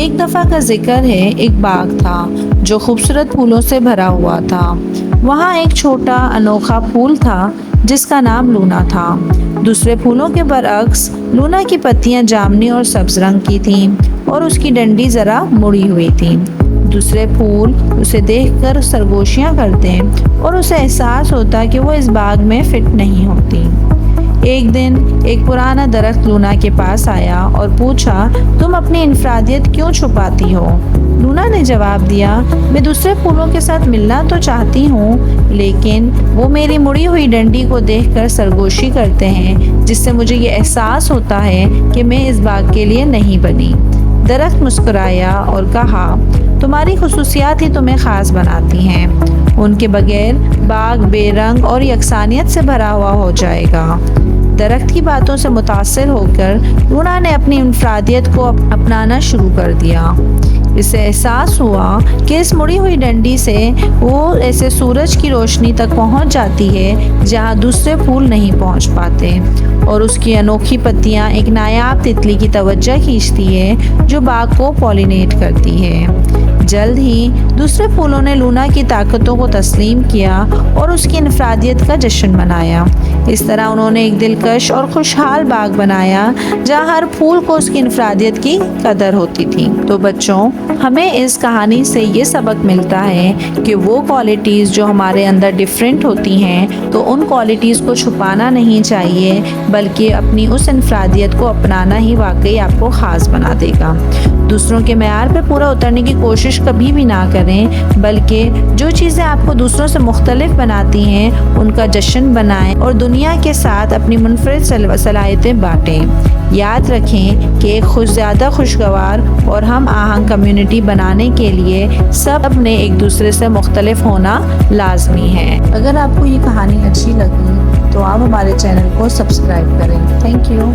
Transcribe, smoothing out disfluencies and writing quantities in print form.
ایک دفعہ کا ذکر ہے، ایک باغ تھا جو خوبصورت پھولوں سے بھرا ہوا تھا۔ وہاں ایک چھوٹا انوکھا پھول تھا جس کا نام لونا تھا۔ دوسرے پھولوں کے برعکس لونا کی پتیاں جامنی اور سبز رنگ کی تھیں اور اس کی ڈنڈی ذرا مڑی ہوئی تھی۔ دوسرے پھول اسے دیکھ کر سرگوشیاں کرتے اور اسے احساس ہوتا کہ وہ اس باغ میں فٹ نہیں ہوتی۔ ایک دن ایک پرانا درخت لونا کے پاس آیا اور پوچھا، تم اپنی انفرادیت کیوں چھپاتی ہو؟ لونا نے جواب دیا، میں دوسرے پھولوں کے ساتھ ملنا تو چاہتی ہوں، لیکن وہ میری مڑی ہوئی ڈنڈی کو دیکھ کر سرگوشی کرتے ہیں، جس سے مجھے یہ احساس ہوتا ہے کہ میں اس باغ کے لیے نہیں بنی۔ درخت مسکرایا اور کہا، تمہاری خصوصیات ہی تمہیں خاص بناتی ہیں، ان کے بغیر باغ بے رنگ اور یکسانیت سے بھرا ہوا ہو جائے گا۔ درخت کی باتوں سے متاثر ہو کر لونا نے اپنی انفرادیت کو اپنانا شروع کر دیا۔ اسے احساس ہوا کہ اس مڑی ہوئی ڈنڈی سے وہ ایسے سورج کی روشنی تک پہنچ جاتی ہے جہاں دوسرے پھول نہیں پہنچ پاتے، اور اس کی انوکھی پتیاں ایک نایاب تتلی کی توجہ کھینچتی ہے جو باغ کو پولینیٹ کرتی ہے۔ جلد ہی دوسرے پھولوں نے لونا کی طاقتوں کو تسلیم کیا اور اس کی انفرادیت کا جشن منایا۔ اس طرح انہوں نے ایک دلکش اور خوشحال باغ بنایا جہاں ہر پھول کو اس کی انفرادیت کی قدر ہوتی تھی۔ تو بچوں، ہمیں اس کہانی سے یہ سبق ملتا ہے کہ وہ کوالٹیز جو ہمارے اندر ڈیفرنٹ ہوتی ہیں تو ان کوالٹیز کو چھپانا نہیں چاہیے، بلکہ اپنی اس انفرادیت کو اپنانا ہی واقعی آپ کو خاص بنا دے گا۔ دوسروں کے معیار پہ پورا اترنے کی کوشش کبھی بھی نہ کریں، بلکہ جو چیزیں آپ کو دوسروں سے مختلف بناتی ہیں ان کا جشن بنائیں اور دنیا کے ساتھ اپنی منفرد صلاحیتیں بانٹیں۔ یاد رکھیں کہ ایک زیادہ خوشگوار اور ہم آہنگ کمیونٹی بنانے کے لیے سب نے ایک دوسرے سے مختلف ہونا لازمی ہے۔ اگر آپ کو یہ کہانی اچھی لگی تو آپ ہمارے چینل کو سبسکرائب کریں۔ Thank you.